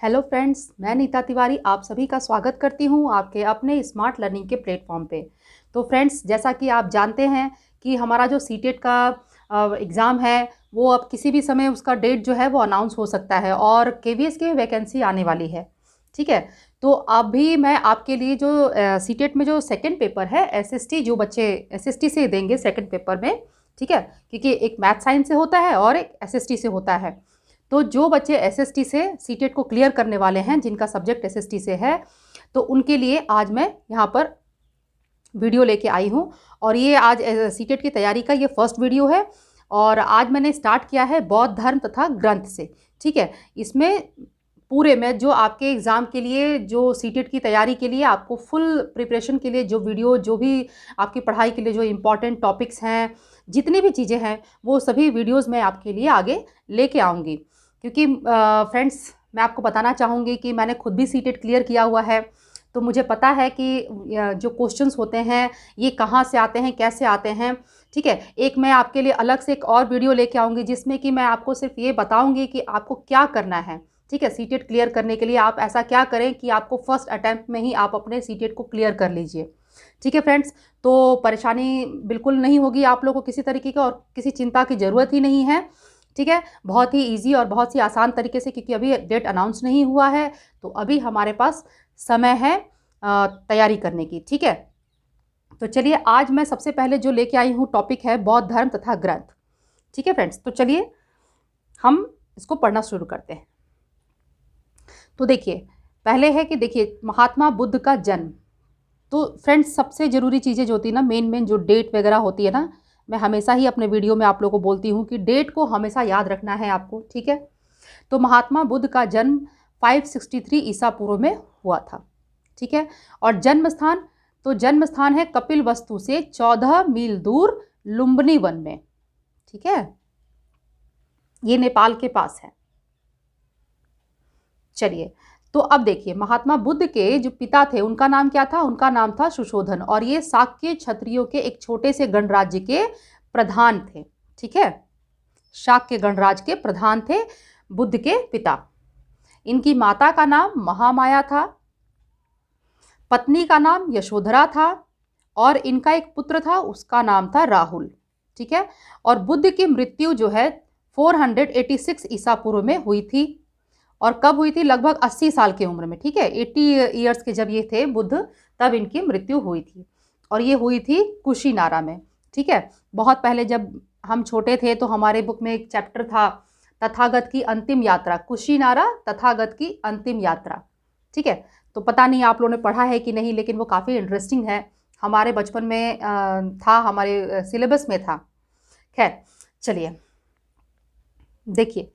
Hello friends, मैं नीता तिवारी आप सभी का स्वागत करती हूं आपके अपने स्मार्ट लर्निंग के प्लेटफॉर्म पे। तो फ्रेंड्स, जैसा कि आप जानते हैं कि हमारा जो सीटेट का एग्ज़ाम है वो अब किसी भी समय उसका डेट जो है वो अनाउंस हो सकता है और केवीएस की वैकेंसी आने वाली है। ठीक है, तो अभी मैं आपके लिए जो सीटेट में जो सेकंड पेपर है एसएसटी, जो बच्चे एसएसटी से देंगे सेकंड पेपर में, ठीक है, क्योंकि एक मैथ साइंस से होता है और एक एसएसटी से होता है। तो जो बच्चे एसएसटी से सीटेट को क्लियर करने वाले हैं, जिनका सब्जेक्ट एसएसटी से है, तो उनके लिए आज मैं यहाँ पर वीडियो लेके आई हूँ। और ये आज सीटेट की तैयारी का ये फर्स्ट वीडियो है और आज मैंने स्टार्ट किया है बौद्ध धर्म तथा ग्रंथ से। ठीक है, इसमें पूरे में जो आपके एग्ज़ाम के लिए, जो सीटेट की तैयारी के लिए, आपको फुल प्रिपरेशन के लिए जो वीडियो, जो भी आपकी पढ़ाई के लिए जो इम्पॉर्टेंट टॉपिक्स हैं, जितनी भी चीज़ें हैं, वो सभी वीडियोज़ मैं आपके लिए आगे लेके आऊँगी। क्योंकि फ्रेंड्स, मैं आपको बताना चाहूँगी कि मैंने खुद भी सीटेट क्लियर किया हुआ है, तो मुझे पता है कि जो क्वेश्चंस होते हैं ये कहाँ से आते हैं, कैसे आते हैं। ठीक है, एक मैं आपके लिए अलग से एक और वीडियो लेके आऊँगी जिसमें कि मैं आपको सिर्फ ये बताऊँगी कि आपको क्या करना है। ठीक है, सीटेट क्लियर करने के लिए आप ऐसा क्या करें कि आपको फर्स्ट अटैम्प्ट में ही आप अपने सीटेट को क्लियर कर लीजिए। ठीक है फ्रेंड्स, तो परेशानी बिल्कुल नहीं होगी आप लोगों को किसी तरीके का, और किसी चिंता की ज़रूरत ही नहीं है। ठीक है, बहुत ही इजी और बहुत ही आसान तरीके से, क्योंकि अभी डेट अनाउंस नहीं हुआ है, तो अभी हमारे पास समय है तैयारी करने की। ठीक है, तो चलिए आज मैं सबसे पहले जो लेके आई हूँ टॉपिक है बौद्ध धर्म तथा ग्रंथ। ठीक है फ्रेंड्स, तो चलिए हम इसको पढ़ना शुरू करते हैं। तो देखिए, पहले है कि देखिए महात्मा बुद्ध का जन्म। तो फ्रेंड्स, सबसे ज़रूरी चीज़ें जो होती है ना, मेन जो डेट वगैरह होती है ना, मैं हमेशा ही अपने वीडियो में आप लोगों को बोलती हूँ कि डेट को हमेशा याद रखना है आपको। ठीक है, तो महात्मा बुद्ध का जन्म 563 ईसा पूर्व में हुआ था। ठीक है, और जन्म स्थान, तो जन्म स्थान है कपिल वस्तु से 14 मील दूर लुम्बिनी वन में। ठीक है, ये नेपाल के पास है। चलिए, तो अब देखिए महात्मा बुद्ध के जो पिता थे उनका नाम क्या था? उनका नाम था सुशोधन, और ये शाक्य क्षत्रियों के एक छोटे से गणराज्य के प्रधान थे। ठीक है, शाक्य गणराज्य के प्रधान थे बुद्ध के पिता। इनकी माता का नाम महामाया था, पत्नी का नाम यशोधरा था, और इनका एक पुत्र था, उसका नाम था राहुल। ठीक है, और बुद्ध की मृत्यु जो है 486 ईसा पूर्व में हुई थी। और कब हुई थी? लगभग 80 साल की उम्र में। ठीक है, 80 ईयर्स के जब ये थे बुद्ध, तब इनकी मृत्यु हुई थी, और ये हुई थी कुशीनारा में। ठीक है, बहुत पहले जब हम छोटे थे तो हमारे बुक में एक चैप्टर था तथागत की अंतिम यात्रा, कुशीनारा तथागत की अंतिम यात्रा। ठीक है, तो पता नहीं आप लोगों ने पढ़ा है कि नहीं, लेकिन वो काफ़ी इंटरेस्टिंग है, हमारे बचपन में था, हमारे सिलेबस में था। खैर चलिए देखिए,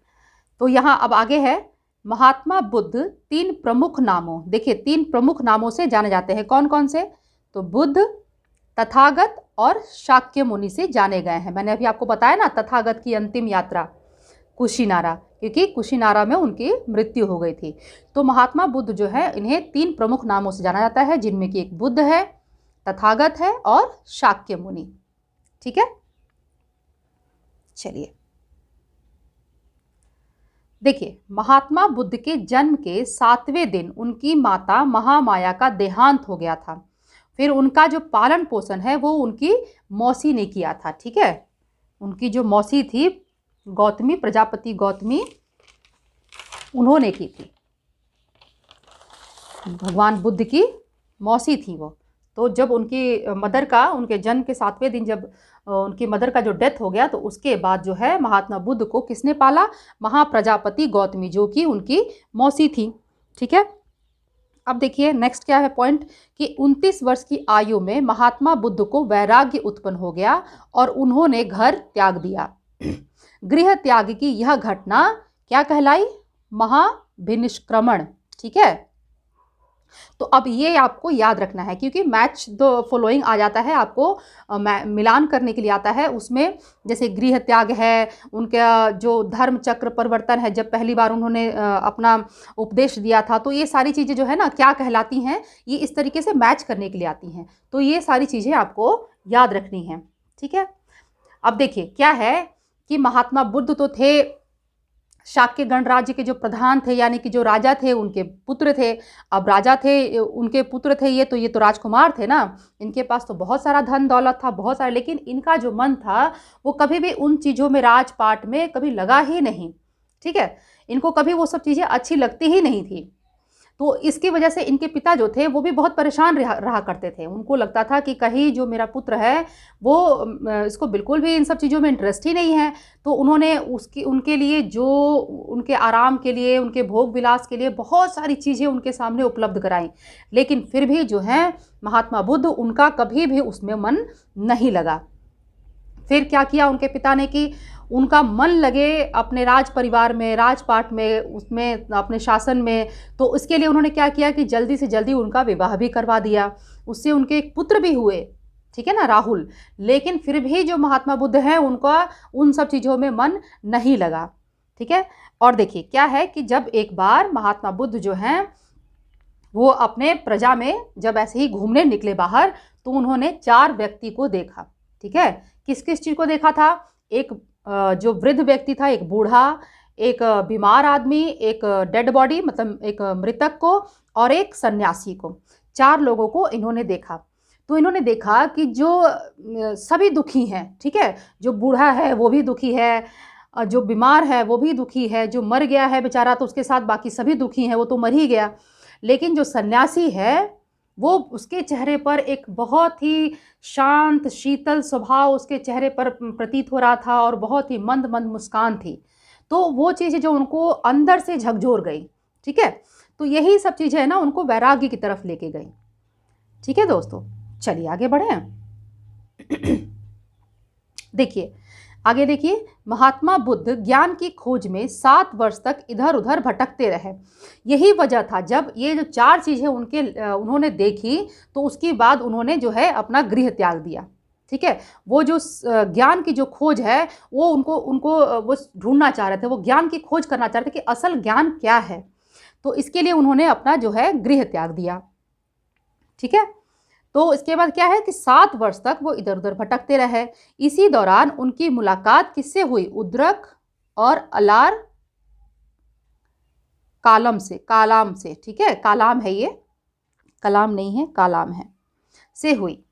तो यहाँ अब आगे है महात्मा बुद्ध 3 प्रमुख नामों, देखिए 3 प्रमुख नामों से जाने जाते हैं। कौन कौन से? तो बुद्ध, तथागत और शाक्य मुनि से जाने गए हैं। मैंने अभी आपको बताया ना, तथागत की अंतिम यात्रा कुशीनारा, क्योंकि कुशीनारा में उनकी मृत्यु हो गई थी। तो महात्मा बुद्ध जो है, इन्हें 3 प्रमुख नामों से जाना जाता है, जिनमें कि एक बुद्ध है, तथागत है और शाक्य मुनि। ठीक है, चलिए देखिए, महात्मा बुद्ध के जन्म के 7वें दिन उनकी माता महामाया का देहांत हो गया था। फिर उनका जो पालन पोषण है वो उनकी मौसी ने किया था। ठीक है, उनकी जो मौसी थी गौतमी, प्रजापति गौतमी, उन्होंने की थी। भगवान बुद्ध की मौसी थी वो। तो जब उनकी मदर का, उनके जन्म के 7वें दिन जब उनकी मदर का जो डेथ हो गया, तो उसके बाद जो है महात्मा बुद्ध को किसने पाला? महाप्रजापति गौतमी, जो कि उनकी मौसी थी। ठीक है, अब देखिए नेक्स्ट क्या है पॉइंट, कि 29 वर्ष की आयु में महात्मा बुद्ध को वैराग्य उत्पन्न हो गया और उन्होंने घर त्याग दिया। गृह त्याग की यह घटना क्या कहलाई? महाभिनिष्क्रमण। ठीक है, तो अब ये आपको याद रखना है, क्योंकि मैच द फॉलोइंग आ जाता है, आपको मिलान करने के लिए आता है। उसमें जैसे गृह त्याग है, उनका जो धर्म चक्र परिवर्तन है, जब पहली बार उन्होंने अपना उपदेश दिया था, तो ये सारी चीज़ें जो है ना क्या कहलाती हैं, ये इस तरीके से मैच करने के लिए आती हैं। तो ये सारी चीज़ें आपको याद रखनी हैं। ठीक है, अब देखिए क्या है कि महात्मा बुद्ध तो थे शाक्य गणराज्य के जो प्रधान थे यानी कि जो राजा थे उनके पुत्र थे। अब राजा थे, उनके पुत्र थे ये तो राजकुमार थे ना, इनके पास तो बहुत सारा धन दौलत था, बहुत सारा, लेकिन इनका जो मन था वो कभी भी उन चीज़ों में, राजपाट में कभी लगा ही नहीं। ठीक है, इनको कभी वो सब चीज़ें अच्छी लगती ही नहीं थी। तो इसकी वजह से इनके पिता जो थे वो भी बहुत परेशान रहा करते थे। उनको लगता था कि कहीं जो मेरा पुत्र है वो इसको बिल्कुल भी इन सब चीज़ों में इंटरेस्ट ही नहीं है। तो उन्होंने उनके लिए जो, उनके आराम के लिए, उनके भोग विलास के लिए बहुत सारी चीज़ें उनके सामने उपलब्ध कराई, लेकिन फिर भी जो है महात्मा बुद्ध, उनका कभी भी उसमें मन नहीं लगा। फिर क्या किया उनके पिता ने कि उनका मन लगे अपने राज परिवार में, राजपाट में, उसमें अपने शासन में। तो इसके लिए उन्होंने क्या किया कि जल्दी से जल्दी उनका विवाह भी करवा दिया। उससे उनके एक पुत्र भी हुए, ठीक है ना, राहुल। लेकिन फिर भी जो महात्मा बुद्ध हैं उनका उन सब चीज़ों में मन नहीं लगा। ठीक है, और देखिए क्या है कि जब एक बार महात्मा बुद्ध जो हैं वो अपने प्रजा में जब ऐसे ही घूमने निकले बाहर, तो उन्होंने 4 व्यक्ति को देखा। ठीक है, किस किस चीज़ को देखा था? एक जो वृद्ध व्यक्ति था, एक बूढ़ा, एक बीमार आदमी, एक डेड बॉडी मतलब एक मृतक को, और एक सन्यासी को। 4 लोगों को इन्होंने देखा। तो इन्होंने देखा कि जो सभी दुखी हैं, ठीक है, जो बूढ़ा है वो भी दुखी है, जो बीमार है वो भी दुखी है, जो मर गया है बेचारा तो उसके साथ बाकी सभी दुखी हैं, वो तो मर ही गया। लेकिन जो सन्यासी है वो, उसके चेहरे पर एक बहुत ही शांत शीतल स्वभाव उसके चेहरे पर प्रतीत हो रहा था, और बहुत ही मंद मंद मुस्कान थी। तो वो चीज़ें जो उनको अंदर से झकझोर गई। ठीक है, तो यही सब चीज़ें है ना उनको वैराग्य की तरफ लेके गई। ठीक है दोस्तों, चलिए आगे बढ़ें। देखिए आगे, देखिए महात्मा बुद्ध ज्ञान की खोज में 7 वर्ष तक इधर उधर भटकते रहे। यही वजह था जब ये जो 4 चीज़ें उन्होंने देखी, तो उसके बाद उन्होंने जो है अपना गृह त्याग दिया। ठीक है, वो जो ज्ञान की जो खोज है वो उनको वो ढूंढना चाह रहे थे, वो ज्ञान की खोज करना चाह रहे थे कि असल ज्ञान क्या है। तो इसके लिए उन्होंने अपना जो है गृह त्याग दिया। ठीक है, तो इसके बाद क्या है कि 7 वर्ष तक वो इधर उधर भटकते रहे। इसी दौरान उनकी मुलाकात किससे हुई? उद्रक और अलार कालम से, ठीक है, कालाम है ये, कलाम नहीं है, कालाम है, से हुई।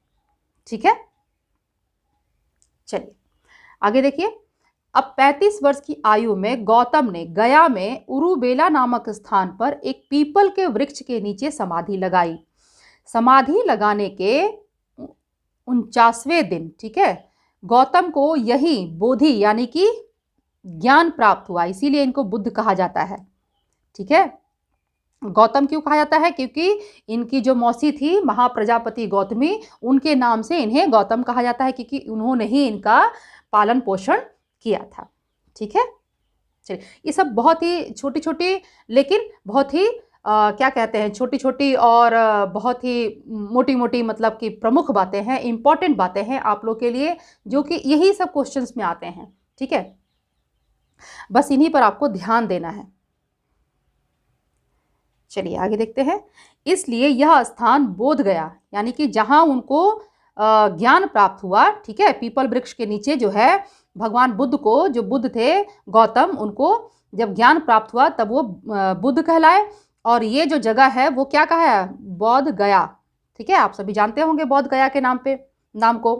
ठीक है, चलिए आगे देखिए। अब 35 वर्ष की आयु में गौतम ने गया में उरुबेला नामक स्थान पर एक पीपल के वृक्ष के नीचे समाधि लगाई। समाधि लगाने के 49वें दिन, ठीक है, गौतम को यही बोधि यानी कि ज्ञान प्राप्त हुआ, इसीलिए इनको बुद्ध कहा जाता है। ठीक है, गौतम क्यों कहा जाता है? क्योंकि इनकी जो मौसी थी महाप्रजापति गौतमी, उनके नाम से इन्हें गौतम कहा जाता है, क्योंकि उन्होंने ही इनका पालन पोषण किया था। ठीक है, चलिए, ये सब बहुत ही छोटी छोटी लेकिन बहुत ही क्या कहते हैं, छोटी छोटी और बहुत ही मोटी मोटी मतलब कि प्रमुख बातें हैं, इंपॉर्टेंट बातें हैं आप लोग के लिए, जो कि यही सब क्वेश्चंस में आते हैं। ठीक है, बस इन्हीं पर आपको ध्यान देना है। चलिए आगे देखते हैं। इसलिए यह स्थान बोध गया, यानी कि जहां उनको ज्ञान प्राप्त हुआ, ठीक है, पीपल वृक्ष के नीचे जो है भगवान बुद्ध को, जो बुद्ध थे गौतम, उनको जब ज्ञान प्राप्त हुआ तब वो बुद्ध कहलाए। और ये जो जगह है वो क्या कहा है? बोध गया। ठीक है, आप सभी जानते होंगे बोध गया के नाम को।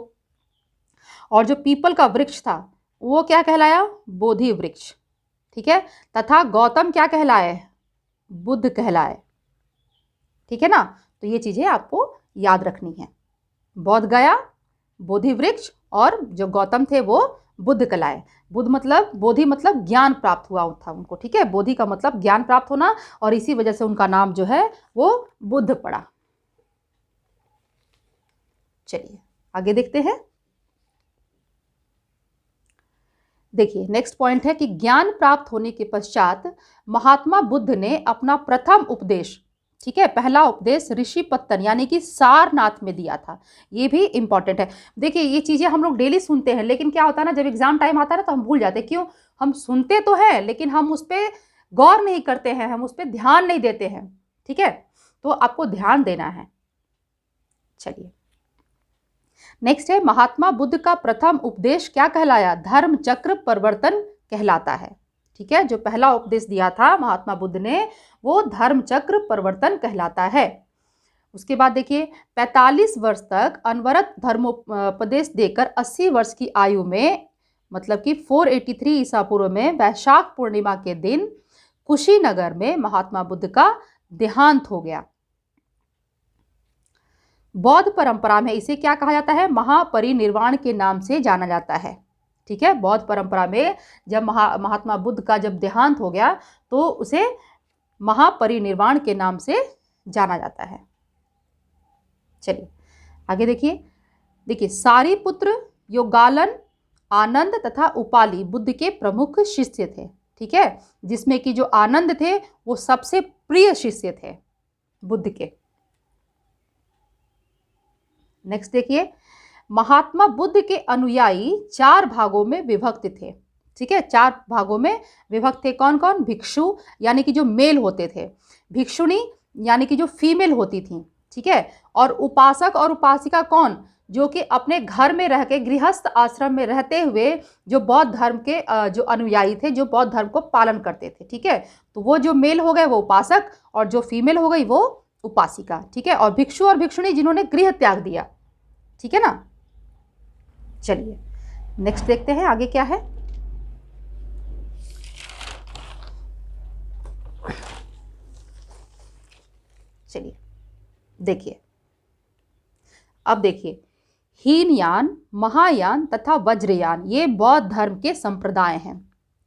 और जो पीपल का वृक्ष था वो क्या कहलाया? बोधि वृक्ष। ठीक है, तथा गौतम क्या कहलाए? बुद्ध कहलाए। ठीक है ना, तो ये चीजें आपको याद रखनी है। बोध गया, बोधि वृक्ष, और जो गौतम थे वो बुद्ध कहलाए। बुद्ध मतलब, बोधि मतलब ज्ञान प्राप्त हुआ था उनको। ठीक है, बोधि का मतलब ज्ञान प्राप्त होना, और इसी वजह से उनका नाम जो है वो बुद्ध पड़ा। चलिए आगे देखते हैं। देखिए नेक्स्ट पॉइंट है कि ज्ञान प्राप्त होने के पश्चात महात्मा बुद्ध ने अपना प्रथम उपदेश, ठीक है, पहला उपदेश ऋषिपत्तन यानी कि सारनाथ में दिया था। ये भी इंपॉर्टेंट है। देखिए ये चीज़ें हम लोग डेली सुनते हैं, लेकिन क्या होता है ना, जब एग्जाम टाइम आता है ना तो हम भूल जाते हैं। क्यों? हम सुनते तो हैं लेकिन हम उस पर गौर नहीं करते हैं, हम उस पर ध्यान नहीं देते हैं। ठीक है, तो आपको ध्यान देना है। चलिए नेक्स्ट है, महात्मा बुद्ध का प्रथम उपदेश क्या कहलाया? धर्म चक्र परिवर्तन कहलाता है। ठीक है, जो पहला उपदेश दिया था महात्मा बुद्ध ने वो धर्म चक्र प्रवर्तन कहलाता है। उसके बाद देखिए 45 वर्ष तक अनवरत धर्मोपदेश देकर 80 वर्ष की आयु में मतलब कि 483 ईसा पूर्व में वैशाख पूर्णिमा के दिन कुशीनगर में महात्मा बुद्ध का देहांत हो गया। बौद्ध परंपरा में इसे क्या कहा जाता है? महापरिनिर्वाण के नाम से जाना जाता है। ठीक है, बौद्ध परंपरा में जब महात्मा बुद्ध का जब देहांत हो गया तो उसे महापरिनिर्वाण के नाम से जाना जाता है। चलिए आगे देखिए सारिपुत्र, योगालन, आनंद तथा उपाली बुद्ध के प्रमुख शिष्य थे। ठीक है, जिसमें कि जो आनंद थे वो सबसे प्रिय शिष्य थे बुद्ध के। नेक्स्ट देखिए महात्मा बुद्ध के अनुयायी 4 भागों में विभक्त थे। ठीक है, 4 भागों में विभक्त थे। कौन कौन? भिक्षु यानी कि जो मेल होते थे, भिक्षुणी यानी कि जो फीमेल होती थी। ठीक है, और उपासक और उपासिका कौन? जो कि अपने घर में रह के गृहस्थ आश्रम में रहते हुए जो बौद्ध धर्म के जो अनुयायी थे, जो बौद्ध धर्म को पालन करते थे। ठीक है, तो वो जो मेल हो गए वो उपासक और जो फीमेल हो गई वो उपासिका। ठीक है, और भिक्षु और भिक्षुणी जिन्होंने गृह त्याग दिया। ठीक है ना। चलिए नेक्स्ट देखते हैं आगे क्या है। चलिए देखिए, अब देखिए हीनयान, महायान तथा वज्रयान ये बौद्ध धर्म के संप्रदाय हैं।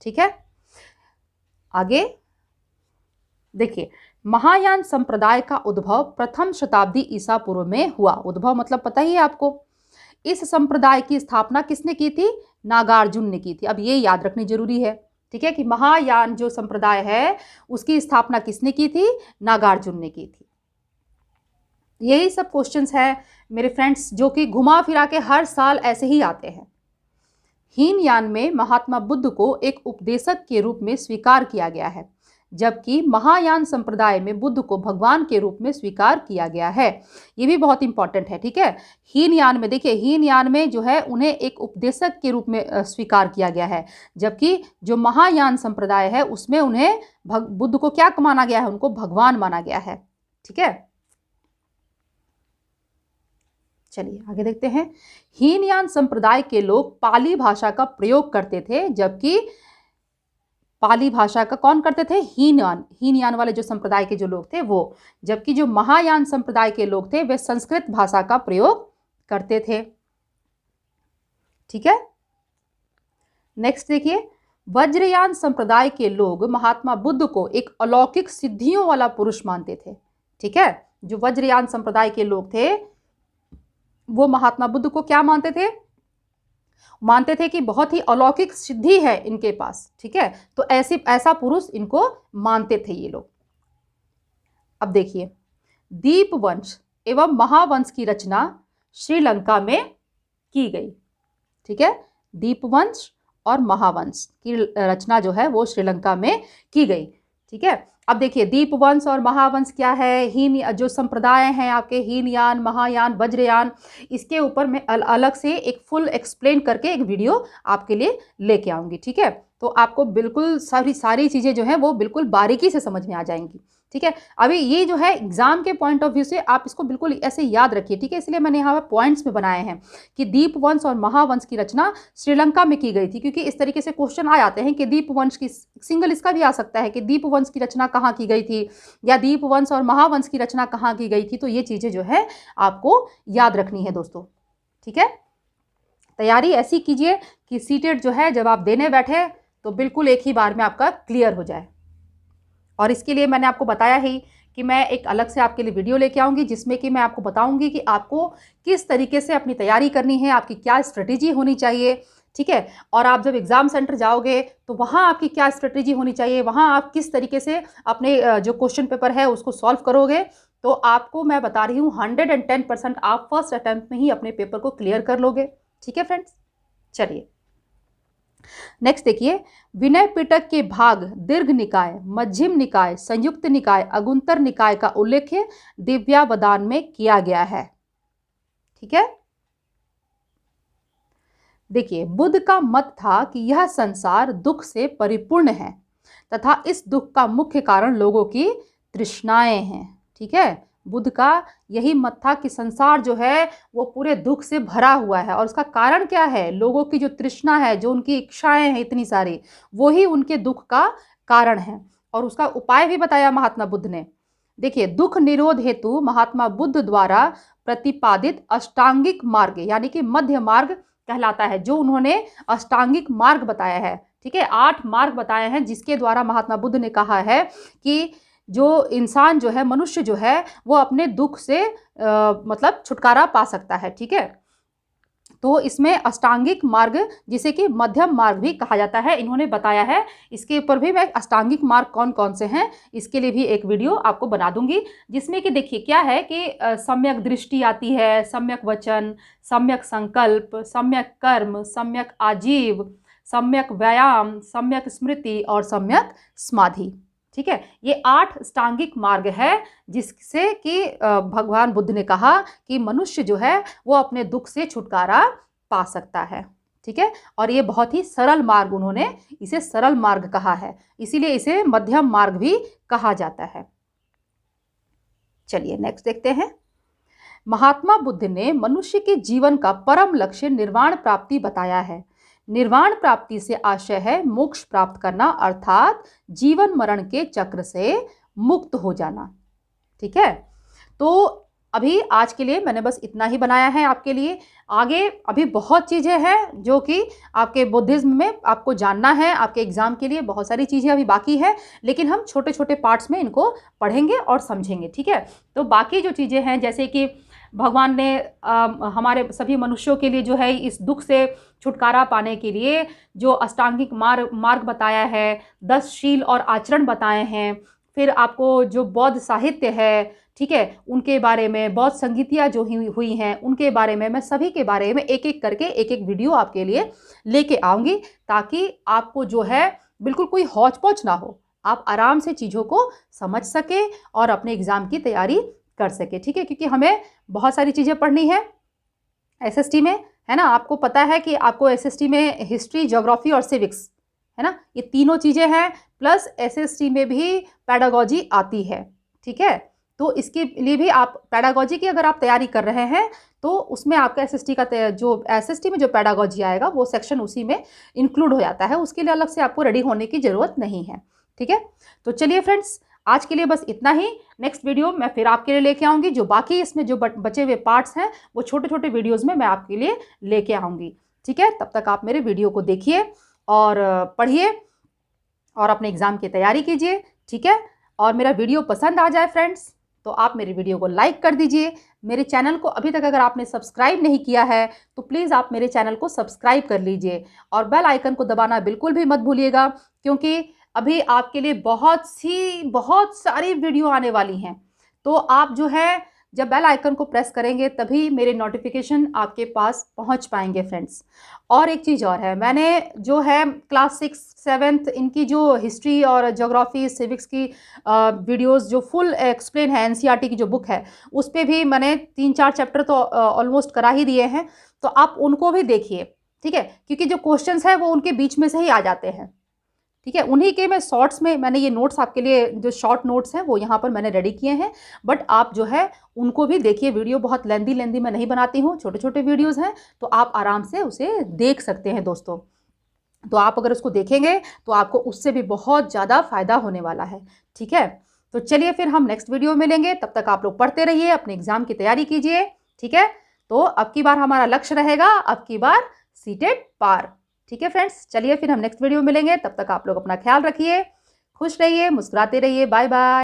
ठीक है, आगे देखिए महायान संप्रदाय का उद्भव प्रथम शताब्दी ईसा पूर्व में हुआ। उद्भव मतलब पता ही है आपको। इस संप्रदाय की स्थापना किसने की थी? नागार्जुन ने की थी। अब ये याद रखनी जरूरी है। ठीक है, कि महायान जो संप्रदाय है उसकी स्थापना किसने की थी? नागार्जुन ने की थी। यही सब क्वेश्चंस हैं मेरे फ्रेंड्स जो कि घुमा फिरा के हर साल ऐसे ही आते हैं। हीनयान में महात्मा बुद्ध को एक उपदेशक के रूप में स्वीकार किया गया है, जबकि महायान संप्रदाय में बुद्ध को भगवान के रूप में स्वीकार किया गया है। ये भी बहुत इंपॉर्टेंट है। ठीक है, हीनयान में देखिए, हीनयान में जो है उन्हें एक उपदेशक के रूप में स्वीकार किया गया है, जबकि जो महायान संप्रदाय है उसमें उन्हें बुद्ध को क्या माना गया है? उनको भगवान माना गया है। ठीक है, चलिए आगे देखते हैं। हीनयान संप्रदाय के लोग पाली भाषा का प्रयोग करते थे, जबकि पाली भाषा का कौन करते थे? हीनयान वाले जो संप्रदाय के जो लोग थे वो, जबकि जो महायान संप्रदाय के लोग थे वे संस्कृत भाषा का प्रयोग करते थे। ठीक है, नेक्स्ट देखिए वज्रयान संप्रदाय के लोग महात्मा बुद्ध को एक अलौकिक सिद्धियों वाला पुरुष मानते थे। ठीक है, जो वज्रयान संप्रदाय के लोग थे वो महात्मा बुद्ध को क्या मानते थे? मानते थे कि बहुत ही अलौकिक सिद्धि है इनके पास। ठीक है, तो ऐसा पुरुष इनको मानते थे ये लोग। अब देखिए दीपवंश एवं महावंश की रचना श्रीलंका में की गई। ठीक है, दीपवंश और महावंश की रचना जो है वो श्रीलंका में की गई। ठीक है, अब देखिए दीपवंश और महावंश क्या है? हीन जो संप्रदाय हैं आपके हीनयान, महायान, वज्रयान, इसके ऊपर मैं अलग से एक फुल एक्सप्लेन करके एक वीडियो आपके लिए लेके आऊँगी। ठीक है, तो आपको बिल्कुल सारी चीज़ें जो हैं वो बिल्कुल बारीकी से समझ में आ जाएंगी। ठीक है, अभी ये जो है एग्जाम के पॉइंट ऑफ व्यू से आप इसको बिल्कुल ऐसे याद रखिए। ठीक है, इसलिए मैंने यहाँ पर पॉइंट्स में बनाए हैं कि दीपवंश और महावंश की रचना श्रीलंका में की गई थी, क्योंकि इस तरीके से क्वेश्चन आ जाते हैं कि दीपवंश की सिंगल इसका भी आ सकता है कि दीपवंश की रचना कहाँ की गई थी या दीपवंश और महावंश की रचना कहाँ की गई थी। तो ये चीज़ें जो है आपको याद रखनी है दोस्तों। ठीक है, तैयारी ऐसी कीजिए कि सीटेट जो है जब आप देने बैठे तो बिल्कुल एक ही बार में आपका क्लियर हो जाए। और इसके लिए मैंने आपको बताया ही कि मैं एक अलग से आपके लिए वीडियो लेके आऊँगी जिसमें कि मैं आपको बताऊँगी कि आपको किस तरीके से अपनी तैयारी करनी है, आपकी क्या स्ट्रेटेजी होनी चाहिए। ठीक है, और आप जब एग्ज़ाम सेंटर जाओगे तो वहाँ आपकी क्या स्ट्रेटेजी होनी चाहिए, वहाँ आप किस तरीके से अपने जो क्वेश्चन पेपर है उसको सॉल्व करोगे। तो आपको मैं बता रही हूँ 110% आप फर्स्ट अटैम्प्ट में ही अपने पेपर को क्लियर कर लोगे। ठीक है फ्रेंड्स, चलिए नेक्स्ट देखिए विनय पिटक के भाग दीर्घ निकाय, मध्यम निकाय, संयुक्त निकाय, अगुंतर निकाय का उल्लेख दिव्यावदान में किया गया है। ठीक है, देखिए, बुद्ध का मत था कि यह संसार दुख से परिपूर्ण है तथा इस दुख का मुख्य कारण लोगों की तृष्णाएं हैं। ठीक है, बुद्ध का यही मत था कि संसार जो है वो पूरे दुख से भरा हुआ है और उसका कारण क्या है, लोगों की जो तृष्णा है, जो उनकी इच्छाएं हैं इतनी सारी, वो ही उनके दुख का कारण है। और उसका उपाय भी बताया महात्मा बुद्ध ने। देखिए, दुख निरोध हेतु महात्मा बुद्ध द्वारा प्रतिपादित अष्टांगिक मार्ग यानी कि मध्य मार्ग कहलाता है, जो उन्होंने अष्टांगिक मार्ग बताया है। ठीक है, 8 मार्ग बताए हैं जिसके द्वारा महात्मा बुद्ध ने कहा है कि जो इंसान जो है, मनुष्य जो है, वो अपने दुख से मतलब छुटकारा पा सकता है। ठीक है, तो इसमें अष्टांगिक मार्ग, जिसे कि मध्यम मार्ग भी कहा जाता है, इन्होंने बताया है। इसके ऊपर भी मैं अष्टांगिक मार्ग कौन कौन से हैं इसके लिए भी एक वीडियो आपको बना दूंगी, जिसमें कि देखिए क्या है कि सम्यक दृष्टि आती है, सम्यक वचन, सम्यक संकल्प, सम्यक कर्म, सम्यक आजीव, सम्यक व्यायाम, सम्यक स्मृति और सम्यक समाधि। ठीक है, ये 8 अष्टांगिक मार्ग है जिससे कि भगवान बुद्ध ने कहा कि मनुष्य जो है वो अपने दुख से छुटकारा पा सकता है। ठीक है, और ये बहुत ही सरल मार्ग, उन्होंने इसे सरल मार्ग कहा है, इसीलिए इसे मध्यम मार्ग भी कहा जाता है। चलिए नेक्स्ट देखते हैं। महात्मा बुद्ध ने मनुष्य के जीवन का परम लक्ष्य निर्वाण प्राप्ति बताया है। निर्वाण प्राप्ति से आशय है मोक्ष प्राप्त करना, अर्थात जीवन मरण के चक्र से मुक्त हो जाना। ठीक है, तो अभी आज के लिए मैंने बस इतना ही बनाया है आपके लिए। आगे अभी बहुत चीज़ें हैं जो कि आपके बुद्धिज्म में आपको जानना है, आपके एग्जाम के लिए बहुत सारी चीज़ें अभी बाकी है, लेकिन हम छोटे छोटे पार्ट्स में इनको पढ़ेंगे और समझेंगे। ठीक है, तो बाकी जो चीज़ें हैं, जैसे कि भगवान ने हमारे सभी मनुष्यों के लिए जो है इस दुख से छुटकारा पाने के लिए जो अष्टांगिक मार्ग बताया है, 10 शील और आचरण बताए हैं, फिर आपको जो बौद्ध साहित्य है, ठीक है, उनके बारे में, बौद्ध संगीतियाँ जो हुई हैं उनके बारे में, मैं सभी के बारे में एक एक करके एक एक वीडियो आपके लिए लेके आऊँगी, ताकि आपको जो है बिल्कुल कोई हौच पौच ना हो, आप आराम से चीज़ों को समझ सके और अपने एग्ज़ाम की तैयारी कर सके। ठीक है, क्योंकि हमें बहुत सारी चीज़ें पढ़नी है एसएसटी में, है ना। आपको पता है कि आपको एसएसटी में हिस्ट्री, ज्योग्राफी और सिविक्स, है ना, ये तीनों चीज़ें हैं, प्लस एसएसटी में भी पेडागोजी आती है। ठीक है, तो इसके लिए भी आप पेडागोजी की अगर आप तैयारी कर रहे हैं तो उसमें आपका एसएसटी का जो एसएसटी में जो पेडागोजी आएगा वो सेक्शन उसी में इंक्लूड हो जाता है, उसके लिए अलग से आपको रेडी होने की ज़रूरत नहीं है। ठीक है, तो चलिए फ्रेंड्स, आज के लिए बस इतना ही। नेक्स्ट वीडियो मैं फिर आपके लिए लेके आऊँगी, जो बाकी इसमें जो बचे हुए पार्ट्स हैं वो छोटे छोटे वीडियोज़ में मैं आपके लिए लेके आऊँगी। ठीक है, तब तक आप मेरे वीडियो को देखिए और पढ़िए और अपने एग्ज़ाम की तैयारी कीजिए। ठीक है, और मेरा वीडियो पसंद आ जाए फ्रेंड्स तो आप मेरी वीडियो को लाइक कर दीजिए। मेरे चैनल को अभी तक अगर आपने सब्सक्राइब नहीं किया है तो प्लीज़ आप मेरे चैनल को सब्सक्राइब कर लीजिए और बेल आइकन को दबाना बिल्कुल भी मत भूलिएगा, क्योंकि अभी आपके लिए बहुत सारी वीडियो आने वाली हैं। तो आप जो है जब बेल आइकन को प्रेस करेंगे तभी मेरे नोटिफिकेशन आपके पास पहुंच पाएंगे फ्रेंड्स। और एक चीज़ और है, मैंने जो है क्लास 6, 7 इनकी जो हिस्ट्री और ज्योग्राफी, सिविक्स की वीडियोस जो फुल एक्सप्लेन है, एनसीईआरटी की जो बुक है उस पर भी मैंने 3-4 चैप्टर तो ऑलमोस्ट करा ही दिए हैं, तो आप उनको भी देखिए। ठीक है, क्योंकि जो क्वेश्चंस है वो उनके बीच में से ही आ जाते हैं। ठीक है, उन्हीं के मैं शॉर्ट्स में मैंने ये नोट्स आपके लिए, जो शॉर्ट नोट्स हैं वो यहाँ पर मैंने रेडी किए हैं, बट आप जो है उनको भी देखिए। वीडियो बहुत लेंदी मैं नहीं बनाती हूँ, छोटे छोटे वीडियोस हैं, तो आप आराम से उसे देख सकते हैं दोस्तों। तो आप अगर उसको देखेंगे तो आपको उससे भी बहुत ज़्यादा फ़ायदा होने वाला है। ठीक है, तो चलिए फिर हम नेक्स्ट वीडियो में मिलेंगे, तब तक आप लोग पढ़ते रहिए, अपने एग्ज़ाम की तैयारी कीजिए। ठीक है, तो अब की बार हमारा लक्ष्य रहेगा, अब की बार सीटेट पार। ठीक है फ्रेंड्स, चलिए फिर हम नेक्स्ट वीडियो में मिलेंगे, तब तक आप लोग अपना ख्याल रखिए, खुश रहिए, मुस्कुराते रहिए। Bye bye.